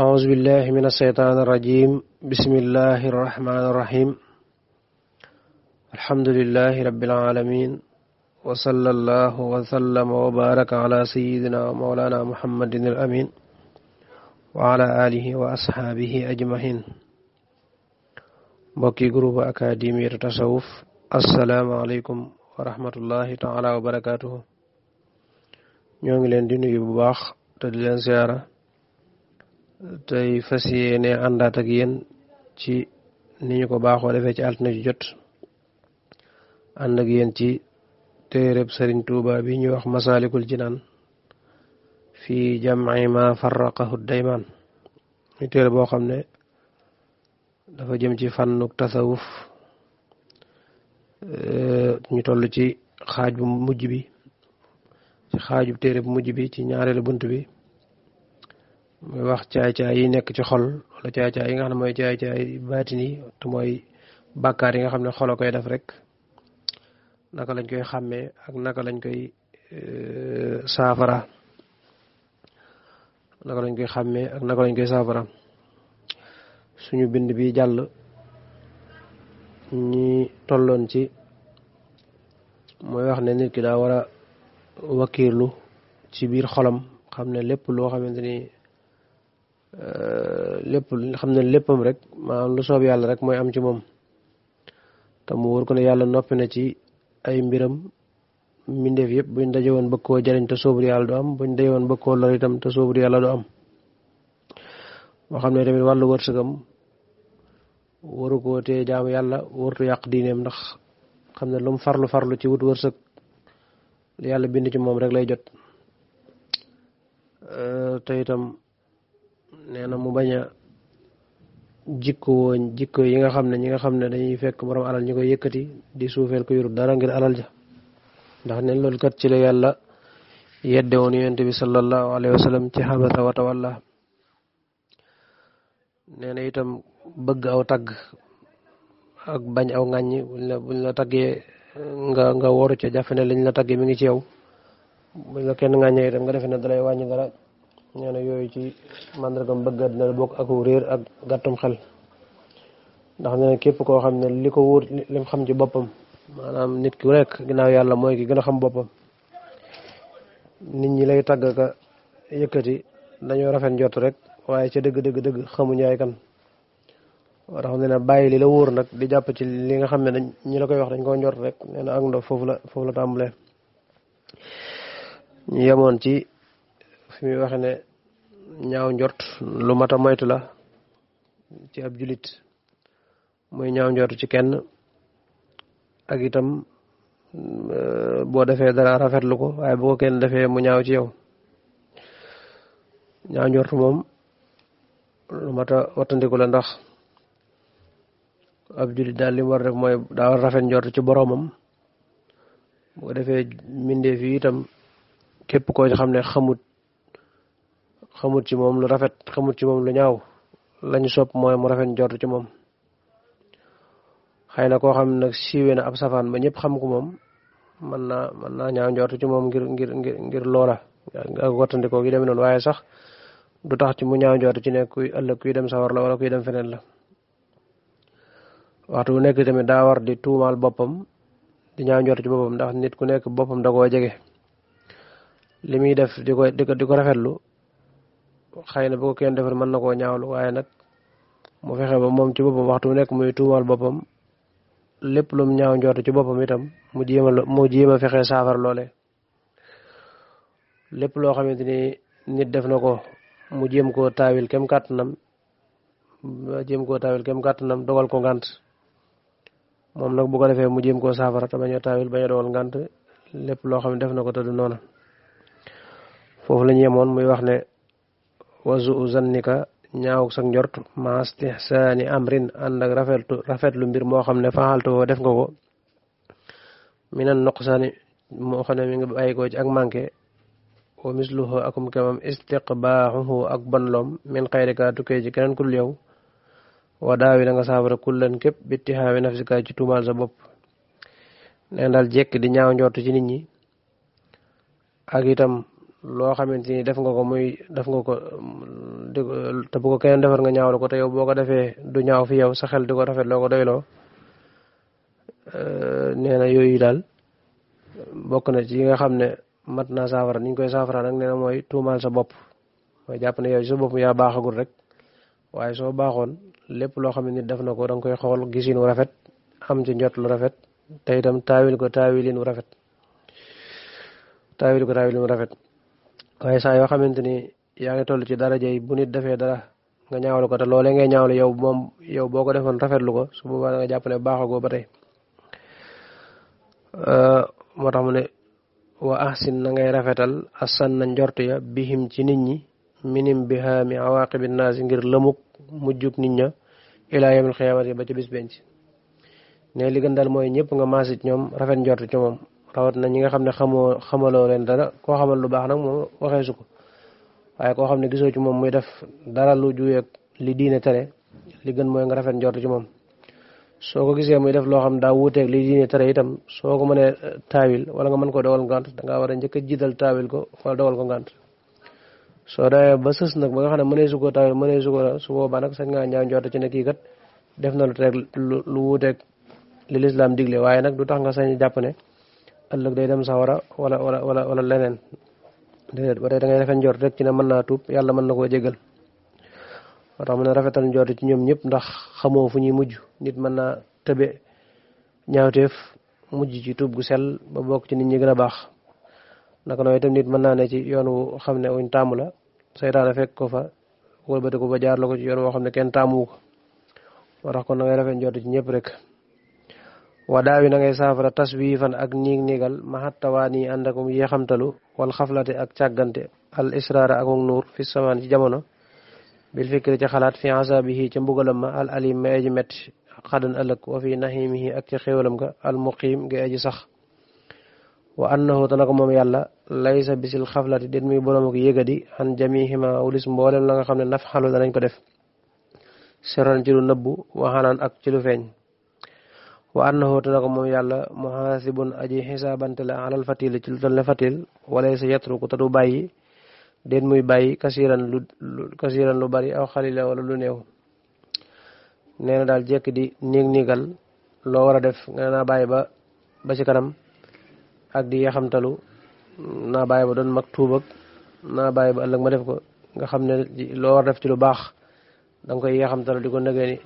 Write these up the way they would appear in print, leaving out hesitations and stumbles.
أعوذ بالله من الشيطان الرجيم بسم الله الرحمن الرحيم الحمد لله رب العالمين وصلى الله وسلم وبارك على سيدنا ومولانا محمد الأمين وعلى آله وأصحابه أجمعين بقي جروب أكاديمية التصوف السلام عليكم ورحمة الله تعالى وبركاته ñoo ngi leen di nuyu bu baax te di leen ziara tey fas yéene àndaat ak yéen ci ni ñu ko baaxoo defee ci altine ju jot ànd ak yéen ci téereb Sëriñ Tuuba bi ñuy wax Masaalikul Jinaan fi jam'i ma farraqahu daymaan ñu téere boo xam ne dafa jëm ci fànnuk tasawuf ñu toll ci xaaj bu mujj bi ci xaajub téere bu mujj bi ci ñaareelu bunt bi muy wax caay-caay yi nekk ci xol wala caay-caay yi nga xam ne mooy caay-caay baatin yi te mooy bàkkaar yi nga xam ne xol a koy def rek naka lañ koy xàmmee ak naka lañ koy saafara naka lañ koy xàmmee ak naka lañ koy saafara suñu bind bi jàll ñi tolloon ci mooy wax ne nit ki daa war a wakiirlu ci biir xolam xam ne lépp loo xamante ni lépp xam ne léppam rek maanaam lu soob yàlla rek mooy am ci moom te mu wóor ko ne yàlla noppi na ci ay mbiram mbindeef yëpp buñ daje woon bëgg koo jariñ te soobul yàlla du am buñ daje woon bëgg koo lor itam te soobul yàlla du am moo xam ne tamit wàllu wërsëgam waru koo tee jaamu yàlla wartu yàq diineem ndax xam ne lu mu farlu ci wut wërsëg li yàlla bind ci moom rek lay jot te itam nee na mu bañ a jikko yi nga xam ne ñi nga xam ne dañuy fekk borom alal ñu koy yëkkati di suufeel ko yorul dara ngir alal ja ndax ne loolu kat ci la yàlla yedde woon yonent bi sallallahu alayhi wa sallam ci xabasa wa tawalla nee na itam bëgg aw tagg ak bañ aw ŋàññi buñ la taggee nga woru ca jafe ne liñ la taggee mi ngi ci yow buñ la kenn ŋàññee itam nga defe ne dalay wàññi dara nee na yooyu ci màndargam bëgg dina la bokk ak réer ak gàttum xel ndax nee na képp koo xam ne li ko wóor lim xam ci boppam maanaam nit ki nekk ginnaaw yàlla mooy ki gën a xam boppam nit ñi lay tàgg ka yëkkati dañoo rafet njott rek waaye ca dëgg xamuñu ay kan waa tax nee na bàyyi li la wóor nag di jàpp ci li nga xam ne ñi la koy wax dañ koo njort rek nee na ak ndox foofu la tàmbalee ñu yemoon ci fi muy waxe ne ñaaw njort lu mat a moytu la ci ab julit muy ñaaw njort ci kenn ak itam boo defee dara rafetlu ko waaye bu ko kenn defee mu ñaaw ci yow ñaaw njort moom lu mat a wattandiku la ndax ab julit daal li mu war rek mooy daa war rafet njort ci boroomam bu ko defee mbindeef yi itam képp koo xam ne xamut ci moom lu rafet xamut ci moom lu ñaaw lañu sopp mooy mu rafet njort ci moom xëy na koo xam nag siiwee na ab safaan ba ñëpp xam ko moom mën naa ñaaw njort ci moom ngir loola ak wattandikoo gi demee noonu waaye sax du tax ci mu ñaaw njort ci ne kuy ëllëg kuy dem sawar la wala kuy dem feneen la waxtu bu nekk tamit daa war di tuumaal boppam di ñaaw njort ci boppam ndax nit ku nekk boppam da koo jege li muy def di ko rafetlu xëy na bu ko kenn defal mën na koo ñaawlu waaye nag mu fexe ba moom ci boppam waxtu bu nekk muy tuumaal boppam lépp lu mu ñaaw njort ci boppam itam mu jéem a fexe saafara loole lépp loo xamante ni nit def na ko mu jéem koo taawil kem kàttanam dogal ko ngànt moom nag bu ko defee mu jéem koo saafara te bañ a taawil bañ a dogal ngànt lépp loo xam ne def na ko te du noona foofu la ñu yemoon muy wax ne wazu zannika ñaaw sa njort ma istihsaani amrin ànd ak rafetlu mbir moo xam ne faxaltu def nga ko minan noqsaani moo xam ne mi nga bàyyi ko ci ak manqué wa misluhu akum kemam istiqbaaxuhu ak bonloom min xayrika tukkee ci keneen kul yow wa daawi da nga saafara kullan képp bittihaawi nafsika ci tuumaal sa bopp neen daal jekk di ñaaw njort ci nit ñi ak itam loo xamante ni def nga ko te bu ko keneen defar nga ñaawlu ko te yow boo ko defee du ñaaw fi yow sa xel di ko rafet loo ko doyloo nee na yooyu daal bokk na ci yi nga xam ne mat naa saafara ni ñu koy saafara nag nee na mooy tuumaal sa bopp mooy jàpp ne yow sa bopp yaa baaxagul rek waaye soo baaxoon lépp loo xam ne nit def na ko da nga koy xool gisin wu rafet am ci njot lu rafet te itam taawil ko taawilin wu rafet waaye saa yoo xamante ni yaa ngi toll ci daraja yi bu nit defee dara nga ñaawlu ko te loolee ngay ñaawlu yow boo ko defoon rafetlu ko su boobaa da nga jàpp ne baaxagoo ba tey moo tax mu ne wa ahsin na ngay rafetal asan na njort ya bihim ci nit ñi minim bihaami awaaqibi naasi ngir lëmuk mujjug nit ña ilaa yawmil xiyaamati ba ci bis benc ne li gën daal mooy ñëpp nga maasit ñoom rafet njort ci moom rawat na ñi nga xam ne xamaloo leen dara koo xamal lu baax nag moom waxee su ko waaye koo xam ne gisoo ci moom muy def dara lu juyeeg li diine tere li gën mooy nga rafet njort ci moom soo ko gisee muy def loo xam daa wuuteeg li diine tere itam soo ko mënee taawil wala nga mën koo dogal ngant dangaa war a njëkk a jiital taawil ko wala dogal ko ngant soo dawee ba sës nag ba nga xam ne mënee su koo taawil mënee su ko su boobaa nag sañ ngaa ñaaw njort ci ne kii kat def na lu teeg lu wuuteeg li lislaam digle waaye nag du tax nga sañ jàpp ne ëllëg day dem sawara wala leneen déedéet ba tey da ngay rafet njort rek ci ne mën naa tuub yàlla mën na koo jégal moo tax mu ne rafetal njort ci ñoom ñëpp ndax xamoo fu ñuy mujj nit mën naa tëbe ñaawteef mujj ci tuub gu sell ba bokk ci nit ñi gën a baax naka noonu itam nit mën naa ne ci yoon wu xam ne wuñ taamu la seytaane fekk ko fa wëlbati ko ba jaar la ko ci yoon woo xam ne kenn taamuwu ko moo tax kon na ngay rafet njort ci ñëpp rek wa daawi na ngay saafara taswifan ak niigal maxattawaa nii ànd akum yéexamtalu wal xaflate ak càggante al israara ak nuur fi samaan ci jamono bil fikri ci xalaat fi asabihi ca mbugalam ma al alim ma aji metti xadan ëllëg wa fi nahimihi ak ci xéewalam ga al muqiim ga aji sax wa annahu te na ko moom yàlla laysa bisil xaflati den muy boroom ak yëgadi an jamihima wulis mboolem la nga xam ne naf xalu danañ ko def seran ci lu nëbbu waxanaan ak ci lu feeñ wa annahu te na ko moom yàlla muhaasibun aji xisaabante la alal fatil ci lu tal ne fatil wala sa yatruku te du bàyyi den muy bàyyi kasiran lu bari aw xalila wala lu néew nee na daal jekk di niigal loo war a def nga naa bàyyi ba ci kanam ak di yaxamtalu naa bàyyi ba doon mag tuubag naa bàyyi ba ëllëg ma def ko nga xam ne loo war a def ci lu baax da nga koy yaxamtalu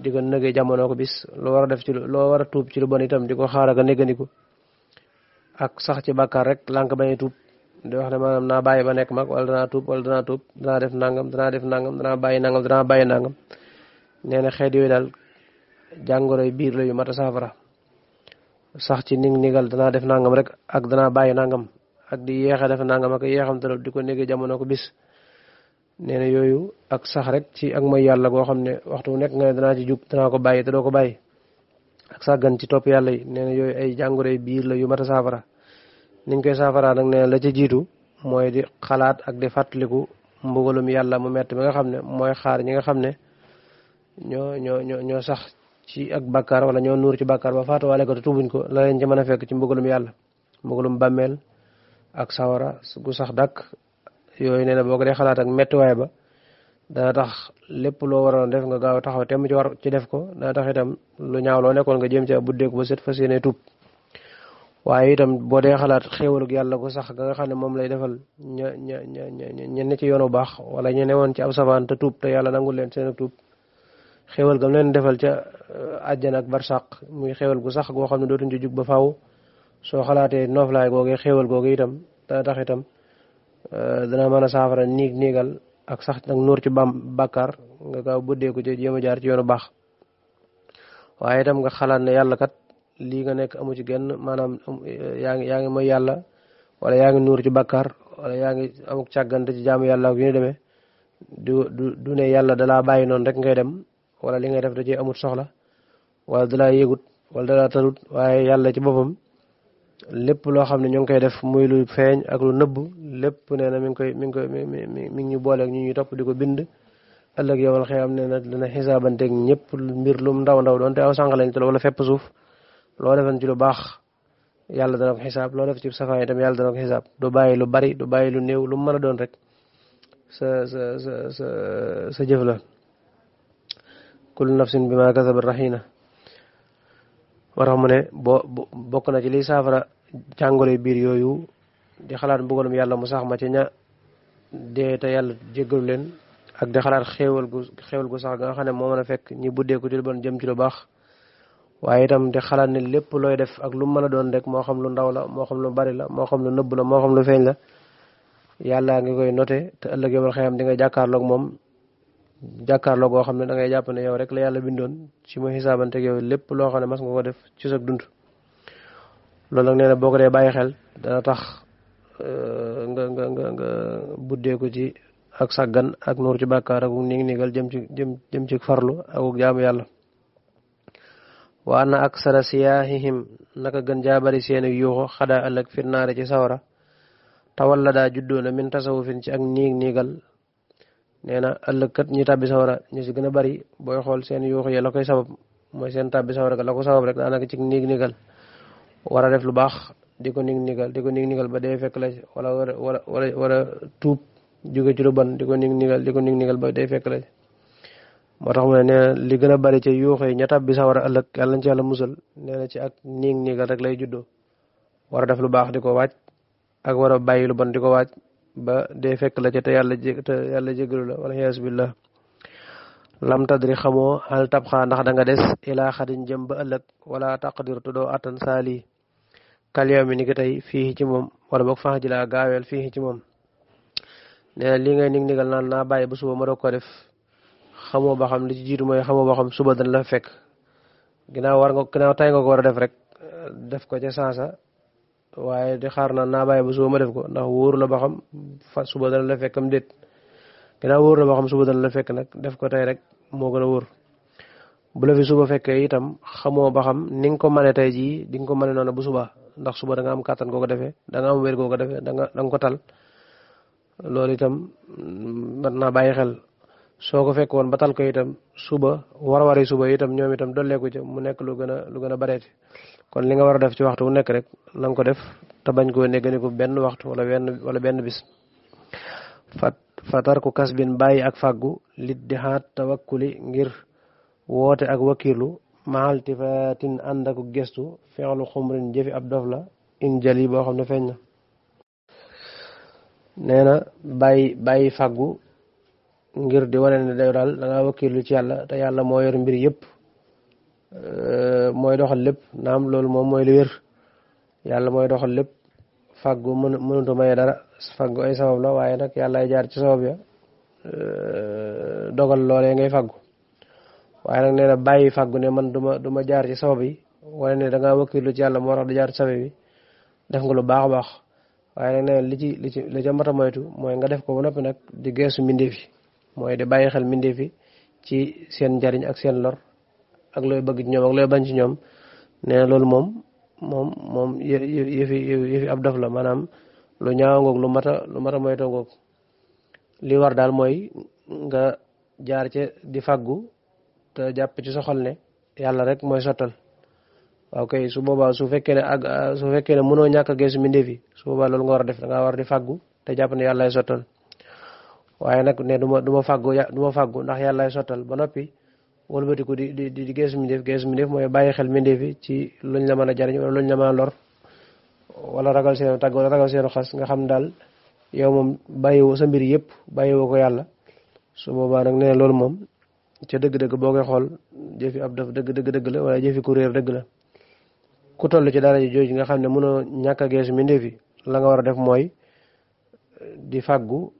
di ko nëgee jamono ko bis loo war a def ci loo war a tuub ci lu bon itam di ko xaar ak a néggandiku ak sax ci bàkkaar rek lànk bañ a tuub di wax ne maanaam naa bàyyi ba nekk mag wala danaa tuub danaa def nangam danaa bàyyi nangam nee na xeet yooyu daal jàngoroy biir la yu mat a saafara sax ci nigal danaa def nangam rek ak danaa bàyyi nangam ak di yeexe def nangam ak yeexam te di ko négee jamono ko bis nee na yooyu ak sax rek ci ak mooy yàlla goo xam ne waxtu bu nekk nga ne danaa ci jug danaa ko bàyyi te doo ko bàyyi ak sàggan ci topp yàlla yi nee na yooyu ay jàngoroy biir la yu mat a saafara niñ koy saafara nag nee na la ca jiitu mooy di xalaat ak di fàttaliku mbugalum yàlla mu metti mi nga xam ne mooy xaar ñi nga xam ne ñoo sax ci ak bàkkaar wala ñoo nuur ci bàkkaar ba faatuwaale ko te tubuñ ko la leen ci mën a fekk ci mbugalum yàlla mbugalum bàmmeel ak sawara gu sax dàkk yooyu nee na boo ko dee xalaat ak mettiwaay ba dana tax lépp loo waroon def nga gaaw taxaw temm ci war ci def ko dana tax itam lu ñaaw loo nekkoon nga jéem ci buddeeku ba set fas yéene tuub waaye itam boo dee xalaat xéewalug yàlla gu sax nga xam ne moom lay defal ña ne ci yoonu baax wala ña ne woon ci ab safaan te tuub te yàlla nangul leen seen tuub xéewal gam leen defal ca àjjana ak barsàq muy xéewal gu sax goo xam ne dootuñ ci jug ba faaw soo xalaatee nooflaay googee xéewal googee itam dana tax itam dana mën a saafara niigal ak sax nag nuur ci bàkkaar nga gaaw buddeeku ci jéem a jaar ci yoonu baax waaye itam nga xalaat ne yàlla kat lii nga nekk amu ci genn maanaam yaa ngi mooy yàlla wala yaa ngi nuur ci bàkkaar wala yaa ngi amuk càggante ci jaamu yàlla ak yu ñu demee du ne yàlla dalaa bàyyi noonu rek ngay dem wala li ngay def da cee amut soxla wala dalaa yëgut wala dalaa talut waaye yàlla ci boppam lépp loo xam ne ñu ngi koy def muy lu feeñ ak lu nëbb lépp nee na mi ngi ñu booleeg ñu topp di ko bind ëllëg yow xëy am nee na dina xisaabanteeg ñëpp mbir lum ndaw doonte aw sànq lañ te wala fepp suuf loo defoon ci lu baax yàlla dana ko xisaab loo def ci safaan itam yàlla dana ko xisaab du bàyyi lu bari du bàyyi lu néew lu mu mën a doon rek sa jëf la kullu nafsin bima kasabat rahina. moo tax mu ne bokk na ci liy saafara jàngoro biir yooyu di xalaat mbugalum yàlla mu sax ma ci ña dee te yàlla jéggalu leen ak di xalaat xéewal gu sax nga xam ne moo mën a fekk ñi buddeeku ci lu bon jëm ci lu baax. waaye itam di xalaat ne lépp looy def ak lu mën a doon rek moo xam lu ndaw la moo xam lu bari la moo xam lu nëbb la moo xam lu feeñ la yàlla ngi koy noté te ëllëg yomal xëyam di nga jàkkaarloog moom jàkkaarloog goo xam ne da ngay jàpp ne yow rek la yàlla bindoon ci mu xisaabanteeg yow lépp loo xam ne mas nga ko def ci sa dund. loolu nag nee na boo ko dee bàyyi xel dana tax nga buddeeku ci ak sàggan ak nuur ci bàkkaar ak nigal jëm ci farlu ak jaamu yàlla. wa anna aksara siyaahihim naka gën jaabari seeni yuuxu xadaa ëllëg fi naari ci sawara tawal la daa juddoo na min tasawufin ci ak niigal. nee na ëllëg kat ñi tàbbi sawara ñu si gën a bari booy xool seen yuuxu yi la koy sabab mooy seen tàbbi sawara ga la ko sabab rek daanaka ci niigal war a def lu baax di ko niigal ba dee fekk la ci wala tuub jóge ci lu bon di ko niigal ba dee fekk la ci. moo tax mu ne nee na li gën a bari ci yuuxu yi ña tàbbi sawara ëllëg yàlla nañ ci yàlla musal nee na ci ak niigal rek lay juddoo war a def lu baax di ko waaj ak war a bàyyi lu bon di ko waaj ba dee fekk la ci te yàlla jégalu la wala iyaasu billah. lam tadri xamoo hal tabxaa ndax da nga des ilaa xadin jëm ba ëllëg wala taqdir te doo attan saali kal yow mi ni ki tey fii ci moom wala boog fax ji laa gaaweel fii ci moom. nee na lii ngay nigal naan naa bàyyi ba suba ma doog ko def xamoo ba xam li ci jiitu mooy xamoo ba xam suba dana la fekk ginnaaw tay nga ko war a def rek def ko ca sansa waaye di xaar naa bàyyi ba suba ma def ko ndax wóor la ba xam suba dana la fekk am déet. ginnaaw wóor la ba xam suba dana la fekk nag def ko tey rek moo gën a wóor. bu la fi suba fekkee itam xamoo ba xam ni nga ko mane tey jii di nga ko mane noonu bu suba ndax suba da nga am kàttan koo ko defee da nga am wér koo ko defee da nga ko tal. loolu itam mat naa bàyyi xel soo ko fekk woon ba tal ko itam suba war suba itam ñoom itam dolleeku ca mu nekk lu gën a bareeti. kon li nga war a def ci waxtu wu nekk rek na nga ko def te bañ koo négganiku benn waxtu wala benn bis. fatar ku kas bin bàyyi ak fàggu lit di xaat tawakkuli ngir woote ak wakiilu maxal tifaatin ànd ak gestu fexlu xumrin jëfi ab dof la in jali boo xam ne feeñ na. nee na bàyyi fàggu ngir di wane ne day daal da ngaa wakiilu ci yàlla te yàlla moo yor mbir yëpp mooy doxal lépp naam loolu moom mooy li wér yàlla mooy doxal lépp. fàggu mënutu maye dara fàggu ay sabab la waaye nag yàlla ay jaar ci sabab ya dogal loolee ngay fàggu waaye nag nee na bàyyi fàggu ne man du ma jaar ci sabab yi wala ne da ngaa wakkilu ci yàlla moo tax di jaar ci sabab yi def nga lu baax a baax waaye nag nee na li ca mat a moytu mooy nga def ko ba noppi nag di geesu mbindeef yi mooy di bàyyi xel mbindeef yi ci seen njariñ ak seen lor ak looy bëgg ci ñoom ak looy bañ ci ñoom nee na loolu moom yëfi ab dof la maanaam lu ñaawa ngoog lu mat a moytoo ngoog li war daal mooy nga jaar ci di fàggu te jàpp ci sa xol ne yàlla rek mooy sottal. waaw kay su boobaa su fekkee ne mënoo ñàkk a geesu mbindeef yi su boobaa loolu nga war a def da ngaa war di fàggu te jàpp ne yàllaay sottal waaye nag ne du ma fàggu ndax yàllaay sottal ba noppi wëlbatiku di geesu mbindeef mooy bàyyi xel mbindeef yi ci luñ la mën a jariñ wala luñ la mën a lor wala ragal seen tàgg wala ragal seen xas nga xam daal yow moom bàyyiwoo sa mbir yëpp bàyyiwoo ko yàlla su boobaa nag nee na loolu moom ca dëgg-dëgg boo koy xool jëfi ab daf dëgg la wala jëfi ku réer dëgg la. ku toll ci dara ji jooju nga xam ne mënoo ñàkk a geesu mbindeef yi la nga war a def mooy di fàggu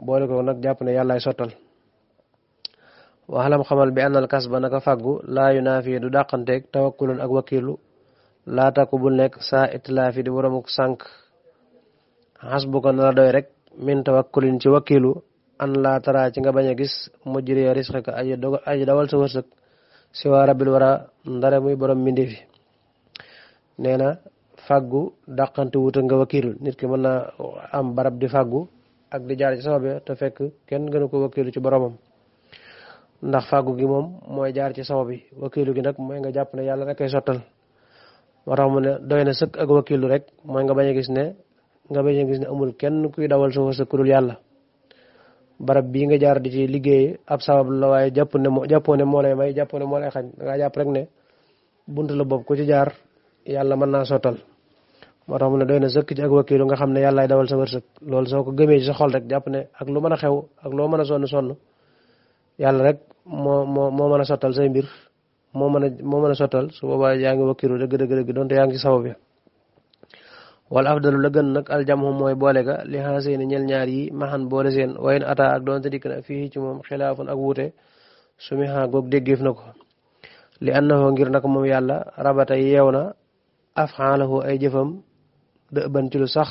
boole ko nag jàpp ne yàllaay sottal. waxalam xamal bi ànnal kas ba naka fàggu laa yu naa fii du dàqanteeg tawakkulun ak wakiilu laa takku bul nekk saa itlaafi di boromuk sànq xas bu ko na la doy rek min tawakkulin ci wakiilu an laa taraa ci nga bañ a gis mujjiri risqika aji dawal sa wërsëg si waa rabbil wara ndare muy borom mbindeef yi. nee na fàggu dàqante wuta nga wakiilu nit ki mën naa am barab di fàggu ak di jaar ci sabab ya te fekk kenn gënu ko wakiilu ci boromam ndax fàggu gi moom mooy jaar ci sabab yi wakiilu gi nag mooy nga jàpp ne yàlla rek ay sottal. moo tax mu ne doy na sëkk ak wakiilu rek mooy nga bañ a gis ne amul kenn kuy dawal sa wërsëg ku dul yàlla barab bii nga jaar di ci liggéey ab sabab la waaye jàppoo ne moo lay may jàppoo ne moo lay xañ dangaa jàpp rek ne bunt la bopp ku ci jaar yàlla mën naa sottal moo tax mu ne doy na sëkk ci ak wakiilu nga xam ne yàllaay dawal sa wërsëg loolu soo ko gëmee ci sa xol rek jàpp ne ak lu mën a xew ak loo mën a sonn yàlla rek moo mën a sottal say mbir moo mën a sottal su boobaa yaa ngi wakiilu dëgg donte yaa ngi ci sabab ya wala afdalu la gën nag aljamhu mooy boole ga li xaasee ni ñel ñaar yi maxan boole seen wayen ata ak doonte dikk na fii ci moom xilaafun ak wuute su mi xaa goog déggeef na ko li annahu ngir nag moom yàlla rabata yeew na afxaalahu ay jëfam dëban ci lu sax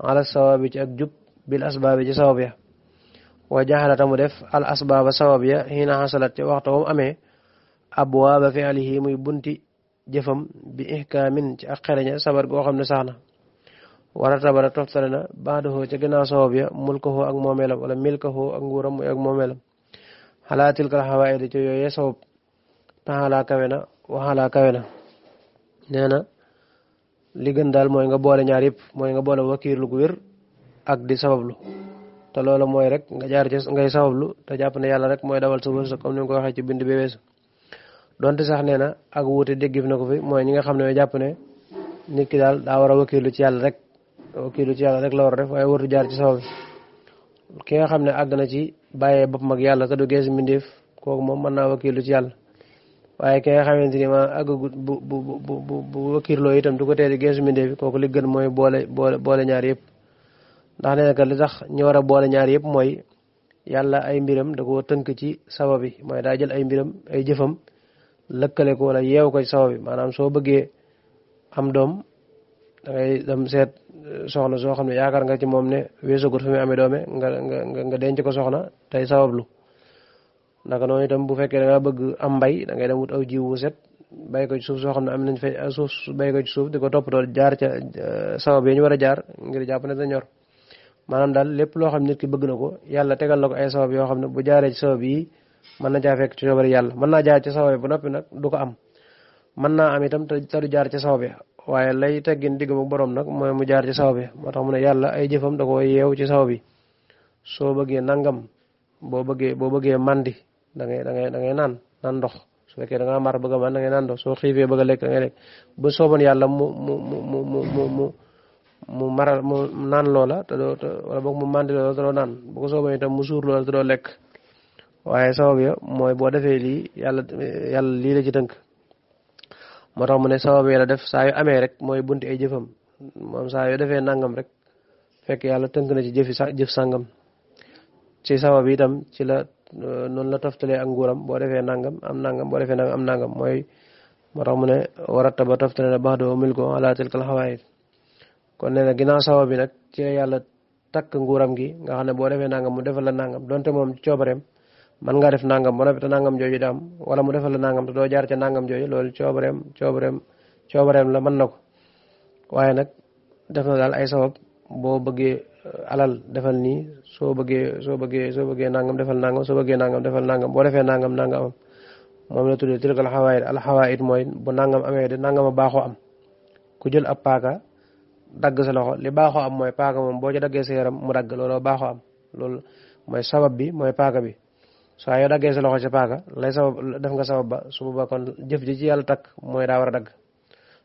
ala sawabi ci ak jub bil asbaabi ci sabab ya wa jaxalata mu def al asbaaba sabab ya xiina xasalat ci waxtu wam amee abwaaba fi'lihi muy bunti jëfam bi ihkaamin ci ak xereña sabar goo xam ne sax na wara tabara toftale na baadahoo ca ginnaaw sabab ya mulkahoo ak moomeelam wala milkahoo ak nguuram muy ak moomeelam xalaa tilkal xawaayidi ci yooyee sabab taxalaa kawe na waxalaa kawe na nee na li gën daal mooy nga boole ñaar yëpp mooy nga boole wakiirlu gu wér ak di sabablu te loolu mooy rek nga jaar ci ngay sabablu te jàpp ne yàlla rek mooy dawal sa wërsëg comme ni nga ko waxee ci bind bi weesu donte sax nee na ak wuute déggif na ko fi mooy ñi nga xam ne jàpp ne nit ki daal daa war a wakiirlu ci yàlla rek la war a def waaye wartu jaar ci sabab ki nga xam ne àgg na ci bàyyee boppam ak yàlla te du gees mbindeef kooku moom mën naa wakiirlu ci yàlla waaye ki nga xamante ni ma àggagut bu wakiirloo itam du ko tee di geesu mbindeef kooku li gën mooy boole ñaar yëpp ndax nee na kat li tax ñu war a boole ñaar yëpp mooy yàlla ay mbiram da koo tënk ci sabab yi mooy daa jël ay mbiram ay jëfam lëkkale ko wala yeew ko ci sabab yi maanaam soo bëggee am doom da ngay dem seet soxna soo xam ne yaakaar nga ci moom ne weesagut fi muy amee doome nga denc ko soxna tey sabablu naka noonu itam bu fekkee da nga bëgg am mbay da ngay dem wut aw jiw wu set bay ko ci suuf soo xam ne am nañ fay suuf bay ko ci suuf di ko toppatoo jaar ca sabab yi ñu war a jaar ngir jàpp ne da ñor maanaam daal lépp loo xam ne nit ki bëgg na ko yàlla tegal na ko ay sabab yoo xam ne bu jaaree ci sabab yi mën na caa fekk ci coobari yàlla mën naa jaar ci sabab yi bu noppi nag du ko am mën naa am itam te du jaar ci sabab yi waaye lay teggin diggam ak borom nag mooy mu jaar ci sabab yi moo tax mu ne yàlla ay jëfam da ko yeew ci sabab yi soo bëggee nangam boo bëggee mandi da ngay naan ndox su fekkee da ngaa mar bëgg a man da ngay naan ndox soo xiifee bëgg a lekk da ngay lekk bu sooboon yàlla mu maral mu naan loola te doo wala boog mu mandi loola te doo naan bu ko sooboon itam mu suur loola te doo lekk waaye sabab ya mooy boo defee lii yàlla lii la ci tënk moo tax mu ne sabab yi la def saa yu amee rek mooy bunti ay jëfam moom saa yu defee nangam rek fekk yàlla tënk na ci jëf sàngam ci sabab yi itam ci la noonu la toftalee ak nguuram boo defee nangam am nangam boo defee nangam am nangam mooy moo tax mu ne warata ba toftale na baax doo mil ko ala tilkal xawaayid kon nee na ginnaaw sabab bi nag ci yàlla takk nguuram gi nga xam ne boo defee nangam mu defal la nangam donte moom ci coobareem man ngaa def nangam ba noppi te nangam jooju da am wala mu defal la nangam te doo jaar ca nangam jooju loolu coobareem la mën na ko waaye nag def na daal ay sabab boo bëggee alal defal nii soo bëggee nangam defal nangam soo bëggee nangam defal nangam boo defee nangam nangam am moom la tuddee tilkal xawaayid al xawaayid mooy bu nangam amee de nangam a baaxoo am ku jël ab paaka dagg sa loxo li baaxoo am mooy paaka moom boo ci daggee sa yaram mu dagg looloo baaxoo am loolu mooy sabab bi mooy paaka bi soo yoo daggee sa loxo ci paaka lay sabab def nga sabab ba su boobaa kon jëf ji ci yàlla takk mooy daa war a dagg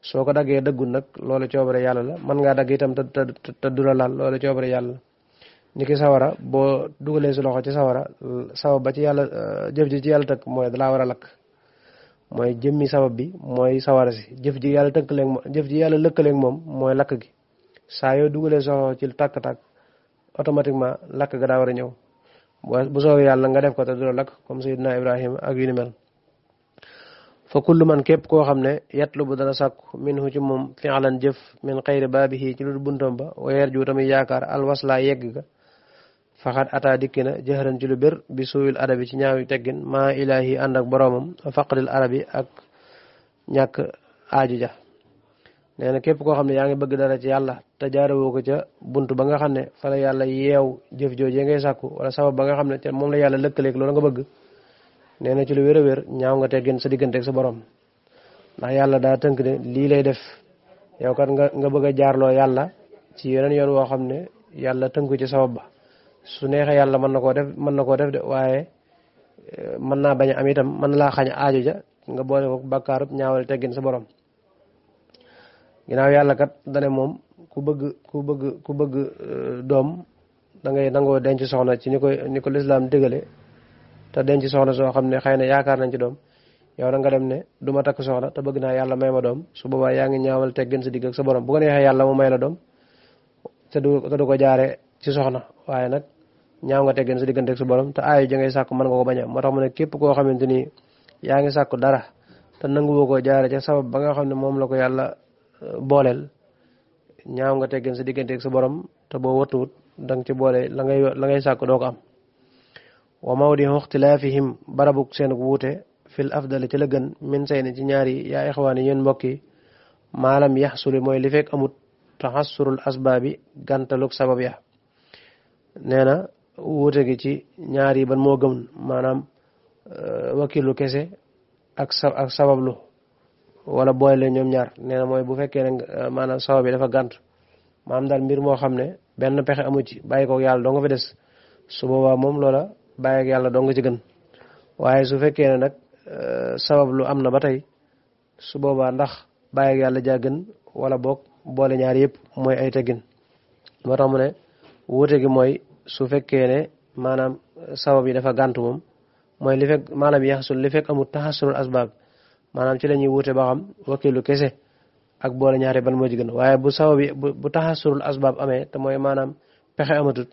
soo ko daggee dëggul nag loolu coobare yàlla la mën ngaa dagg itam te du la laal loolu coobare yàlla la ni ki sawara boo dugalee sa loxo ci sawara sabab ba ci yàlla jëf ji ci yàlla takk mooy dalaa war a lakk mooy jëmmi sabab bi mooy sawara si jëf ji yàlla lëkkaleeg moom mooy lakk gi saa yoo dugalee sa loxo ci tàkk-tàkk automatiquement lakk ga daa war a ñëw bu soobee yàlla nga def ko te du la lakk comme Seydina Ibrahima ak yu ni mel fa kullu man képp koo xam ne yatlubu dana sàkku minhu ci moom fi'lan jëf min xayri baabihi ci lu buntam ba wa yarju tamit yaakaar alwaslaa yegg ga faxat ataa dikki na jëxëran ci lu bér bi suuyul adabi ci ñaawi teggin maa ilaahi ànd ak boroomam faqdil arabi ak ñàkk aaju ja nee na képp koo xam ne yaa ngi bëgg dara ci yàlla te jaarewoo ko ca bunt ba nga xam ne fa la yàlla yeew jëf joojee ngay sàkku wala sabab ba nga xam ne ca moom la yàlla lëkkaleeg loolu nga bëgg nee na ci lu wér a wér ñaaw nga teggin sa digganteeg sa borom ndax yàlla daa tënk ne lii lay def yow kat nga bëgg a jaarloo yàlla ci yeneen yoon woo xam ne yàlla tënku ci sabab ba su neexee yàlla mën na koo def de waaye mën naa bañ a am itam mën na laa xañ aajo ja nga boole ko bàkkaarub ñaawal teggin sa borom. ginnaaw yàlla kat dane moom ku bëgg doom da ngay nangoo denc soxna ci ni ko lislaam dégale te denc soxna soo xam ne xëy na yaakaar nañ ci doom yow da nga dem ne du ma takk soxna te bëgg naa yàlla may ma doom su boobaa yaa ngi ñaawal teggin sa digg ak sa borom. bu ko neexee yàlla mu may la doom te du ko jaare ci soxna waaye nag ñaaw nga teggin sa diggante ak sa borom te aayu ja ngay sàkku mën nga ko bañ a moo tax mu ne képp koo xamante ni yaa ngi sàkku dara te nanguwoo koo jaare ca sabab ba nga xam ne moom la ko yàlla booleel ñaaw nga teggin sa diggante ak sa borom te boo wattuwut danga ci boole la ngay sàkku doo ko am. wa mawdi ixtilaafihim barabuk seen wuute fil afdali ci la gën min say ni ci ñaari yaa ixwaan yi yéen mbokk yi maalam yaxsuli mooy li fekk amut taxassurul asbaabi gantaluk sabab ya. nee na wuute gi ci ñaar yi ban moo gëm maanaam wakilu kese ak sabablu wala boole leen ñoom ñaar nee na mooy bu fekkee ne maanaam sabab yi dafa gànt maanaam daal mbir moo xam ne benn pexe amu ci bàyyi ko yàlla doo nga fi des su boobaa moom loola bàyyi ak yàlla doo nga ci gën. waaye su fekkee ne nag sabablu am na ba tey su boobaa ndax bàyyi ak yàlla jaa gën wala boog boole ñaar yëpp mooy ay teggin. moo tax mu ne wuute gi mooy su fekkee ne maanaam sabab yi dafa gàntu moom mooy li fekk maanaam yaxsul li fekk amul taxasurul asbaab maanaam ci la ñuy wuute ba xam wakilu kese ak boole ñaari ban moo ci gën. waaye bu sabab yi bu taxasurul asbaab amee te mooy maanaam pexe amatut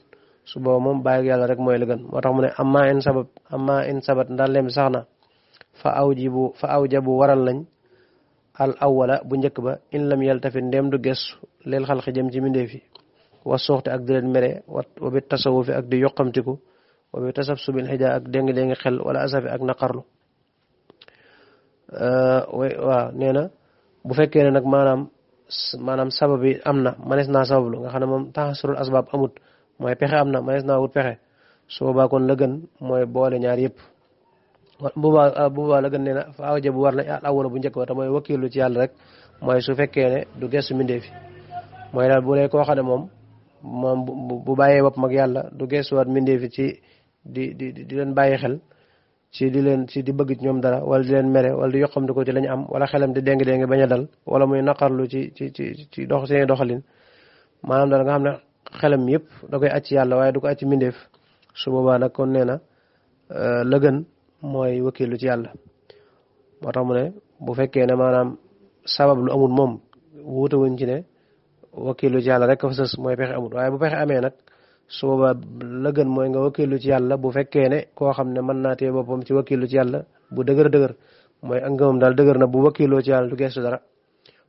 su boobu moom bàyyi yàlla rek mooy la gën. moo tax mu ne amma in sabat ndaalem sax na fa awjabu waral nañ al awwala bu njëkk ba in lam yaltafit ndéem du gestu leel xalqi jëm ci mbindeef yi wa suuxte ak di leen mere wa bi tasawufi ak di yoqamtiku wa bi tasabsubil xija ak déngi xel wala asafi ak naqarlu. waaw nee na bu fekkee ne nag maanaam sabab yi am na manees naa sabablu nga xam ne moom taxasurul asbaab amut mooy pexe am na manees naa wut pexe su boobaa kon la gën mooy boole ñaar yëpp. bu boobaa la gën nee na fa awja bu war na al awwala bu njëkk ba te mooy wakiilu ci yàlla rek mooy su fekkee ne du gestu mbindeef fi mooy daal bu dee koo xam ne moom bu bàyyee bopp mag yàlla du gestuwaat mbindeef fi ci di leen bàyyi xel ci di bëgg ci ñoom dara wala di leen mere wala di yoqamti ko ci lañu am wala xelam di déng bañ a dal wala muy naqarlu ci dox seen doxalin maanaam daal nga xam ne xelam yëpp da koy acc yàlla waaye du ko acc mbindeef su boobaa nag kon nee na la gën mooy wakiilu ci yàlla. moo tax mu ne bu fekkee ne maanaam sabab lu amul moom wuute wuñ ci ne wakiilu ci yàlla rek fa sës mooy pexe amul waaye bu pexe amee nag su boobaa la gën mooy nga wakiilu ci yàlla bu fekkee ne koo xam ne mën naa téye boppam ci wakiilu ci yàlla bu dëgër mooy ak ngëmam daal dëgër na bu wakiiloo ci yàlla du geestu dara.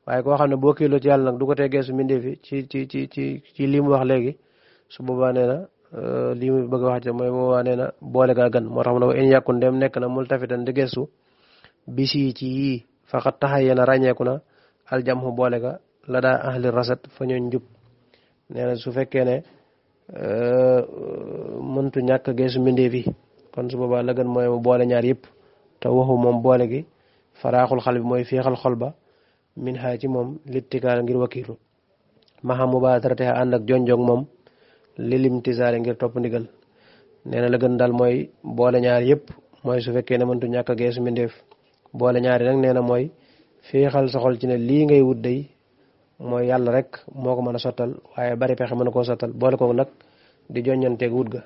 waaye koo xam ne bu wakiiloo ci yàlla nag du ko tee geestu mbindeef fi ci lii mu wax léegi su boobaa nee na lii mu bëgg a wax ci mooy boobaa nee na boole gaa gën. moo tax mu ne ko in yàkkun dem nekk na multafitan di geestu bisi ci yii faqat taxay yéena ràññeeku na aljamhu boole ga la daa ahli rasat fa ñooñ njub. nee na su fekkee ne mëntu ñàkk geesu mbindeef yi kon su boobaa la gën mooy mu boole ñaar yëpp te waxu moom boole gi faraaxul xal bi mooy féexal xol ba min xaa ci moom littikaal ngir wakiilu maxa mubaadarate ànd ak jonjog moom lilimtisaare ngir topp ndigal. nee na la gën daal mooy boole ñaar yëpp mooy su fekkee ne mëntu ñàkk geesu mbindeef boole ñaari nag nee na mooy féexal sa xol ci ne lii ngay wut day mooy yàlla rek moo ko mën a sottal waaye bari pexe mën a koo sottal boole ko nag di joññanteeg wut ga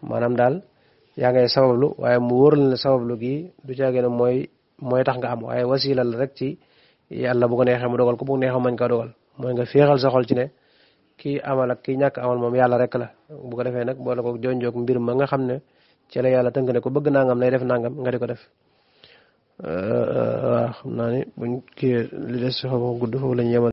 maanaam daal yaa ngay sabablu waaye mu wóoral ne sabablu gii du caagee ne mooy tax nga am waaye wasiila la rek ci yàlla bu ko neexee mu dogal ko bu ko neexee mañ ko dogal mooy nga féexal sa xol ci ne kii amal ak kii ñàkk amal moom yàlla rek la bu ko defee nag boole ko jonjoog mbir ma nga xam ne ci la yàlla tënk ne ko bëgg nangam nay def nangam nga di ko def. waaw xam naa ni buñ kii li des xaw ma gudd foofu lañu yemal